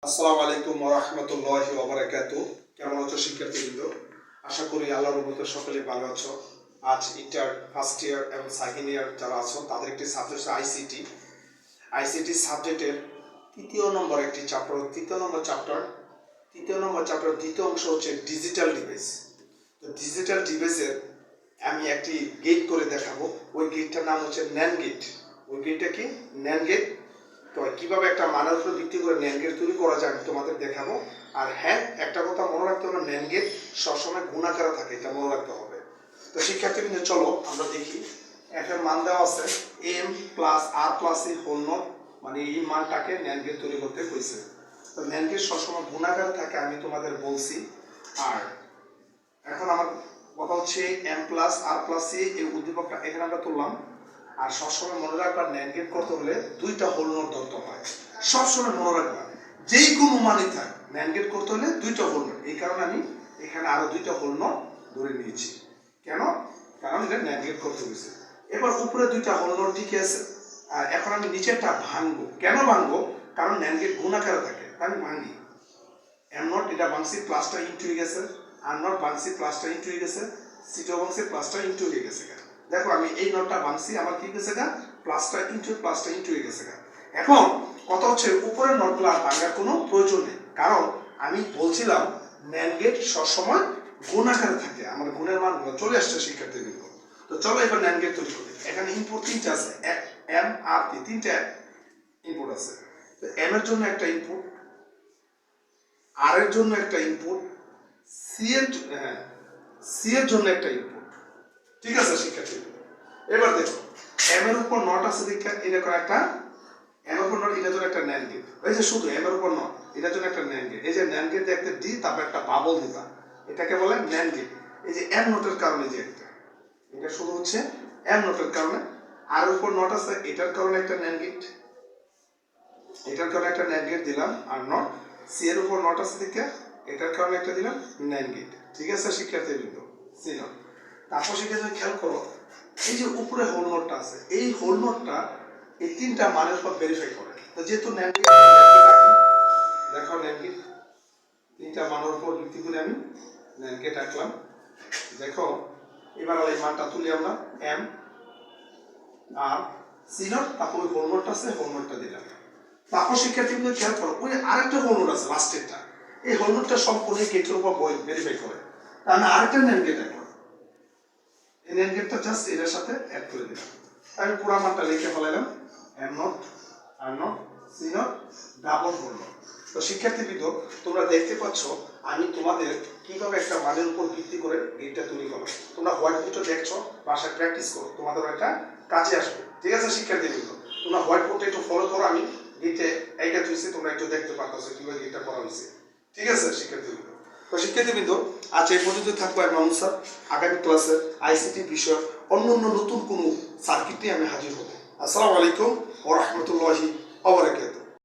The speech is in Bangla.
আসসালামু আলাইকুম ওয়া রাহমাতুল্লাহি ওয়া বারাকাতুহু। কেমন আছো শিক্ষার্থীবৃন্দ? আশা করি আল্লাহর রহমতে সকলে ভালো আছো। আজ ইন্টার ফার্স্ট ইয়ার এবং সেকেন্ড ইয়ার যারা আছো তাদের একটি সাবজেক্ট আইসিটি সাবজেক্টের তৃতীয় নম্বর চ্যাপ্টার দ্বিতীয় অংশ হচ্ছে ডিজিটাল ডিভাইস। তো ডিজিটাল ডিভাইসের আমি একটি গেট করে দেখাবো। ওই গেটটার নাম হচ্ছে NAND গেট। ওই গেটটা কি? NAND gate. তো কিভাবে একটা মানের উপর ভিত্তি করে NAND গেট তৈরি করা যায় আমি তোমাদের দেখাবো। আর হ্যাঁ, একটা কথা মনে রাখতে হবে, NAND গেট সবসময় গুণাকারে থাকে, এটা মনে রাখতে হবে। তো শিক্ষার্থীবৃন্দ চলো আমরা দেখি। এর মান দেওয়া আছে m plus r plus e whole nought, মানে এই মানটাকে NAND গেট তৈরি করতে হয়েছে। তো NAND গেট সবসময় গুণাকারে থাকে আমি তোমাদের বলছি। আর এখন আমার কথা হচ্ছে m plus r plus e এই উদ্দীপকটা এখানে আমরা তুললাম। আর সবসময় মনে রাখবা NAND গেট করতে হলে দুইটা হোল নট ধরতে হয়। সবসময় মনে রাখবা যেই কোনো মানই থাক NAND গেট করতে হলে দুইটা হোল নট। এই কারণে আমি এখানে আরো দুইটা হোল নট ধরে নিয়েছি। কেন? কারণ এটা NAND গেট করতে হয়েছে। এবার উপরে দুইটা হোল নট ঠিক আছে। আর এখন আমি নিচেরটা ভাঙবো। কেন ভাঙবো? কারণ NAND গেট গুণাকারে থাকে, তাই আমি ভাঙি। m নট এটা ভাঙছি, প্লাসটা ইনটু হয়ে গেছে। r নট ভাঙছি, প্লাসটা ইনটু হয়ে গেছে। c2 ভাঙছি, প্লাসটা ইনটু হয়ে গেছে। দেখো আমি এই নটটা ভাঙছি, আমার কি গেছে গা? প্লাসটা ইনটু হয়ে গেছে গা। এখন কথা হচ্ছে উপরের নটগুলো আর ভাঙার কোনো প্রয়োজন নেই, কারণ আমি বলছিলাম NAND গেট সবসময় গুণাকারে থাকে। আমার গুণের মানগুলো চলে আসছে শিক্ষার্থীবৃন্দ। তো চলো এবার NAND গেট তৈরি করি। এখানে ইনপুট তিনটা আছে, m আর p, তিনটা ইনপুট আছে। তো m এর জন্য একটা ইনপুট, r এর জন্য একটা ইনপুট, c এর জন্য একটা ইনপুট। ঠিক আছে শিক্ষার্থী? এবার দেখো m এর উপর নট আছে, দেখা এরকম একটা m এর উপর নট, এটার জন্য একটা NAND গেট। এই যে শুধু m এর উপর নট, এটার জন্য একটা NAND গেট। এই যে NAND গেট দেখতে d, তারপর একটা বাবল দিবা, এটাকে বলে NAND গেট। এই যে m নটের কারণে যে একটা, এটা শুধু হচ্ছে m নটের কারণে। আর উপর নট আছে, এটার কারণে একটা NAND গেট, এটার কারণে একটা NAND গেট দিলাম। আর নট c এর উপর নট আছে, দেখা এটার কারণে একটা দিলাম NAND গেট। ঠিক আছে শিক্ষার্থীবৃন্দ? c not. তারপর সেখানে খেয়াল করো, এই যে উপরে হোল নোটটা আছে, এই হোল নোটটা এই তিনটা মানের উপর ভেরিফাই করে। তো যেহেতু NAND গেট, দেখো NAND গেট তিনটা মানের উপর ভিত্তি করে আমি NAND গেট আঁকলাম। দেখো এবার এই মানটা তুলি আমরা, m আর c নট, তারপর ওই হোল নোটটা আছে, হোল নোটটা দিলাম। তারপর শিক্ষার্থীদের খেয়াল করো, ওই আরেকটা হোল নোট আছে লাস্টেরটা, এই হোল নোটটা সম্পূর্ণ গেটের উপর ভেরিফাই করে। তার মানে আরেকটা NAND গেট আঁকলাম। এই NAND গেটটা জাস্ট এর সাথে অ্যাড করে দিলাম। আমি পুরো মানটা লিখে ফেলাইলাম, m nought, r nought, c nought, double whole nought. তো শিক্ষার্থীবৃন্দ তোমরা দেখতে পাচ্ছ আমি তোমাদের কিভাবে একটা মানের উপর ভিত্তি করে গেটটা তৈরি করলাম। তোমরা হোয়াইট বোর্ডটা দেখছো, বাসায় প্র্যাকটিস করো, তোমাদের একটা কাজে আসবে। ঠিক আছে শিক্ষার্থীবৃন্দ? তোমরা হোয়াইট বোর্ডটা একটু ফলো করো। আমি গেটে এইটা তুলছি, তোমরা একটু দেখতে পারতেছো কিভাবে গেটটা করা হয়েছে। ঠিক আছে শিক্ষার্থীবৃন্দ? তো শিক্ষার্থীবৃন্দ আজ এই পর্যন্ত থাকবো। আমি স্যার আগামী ক্লাসে ICT বিষয় অন্য নতুন কোনো সার্কিট নিয়ে আমি হাজির হব। আসসালামু আলাইকুম ওয়া রাহমাতুল্লাহি ওয়া বারাকাতুহু।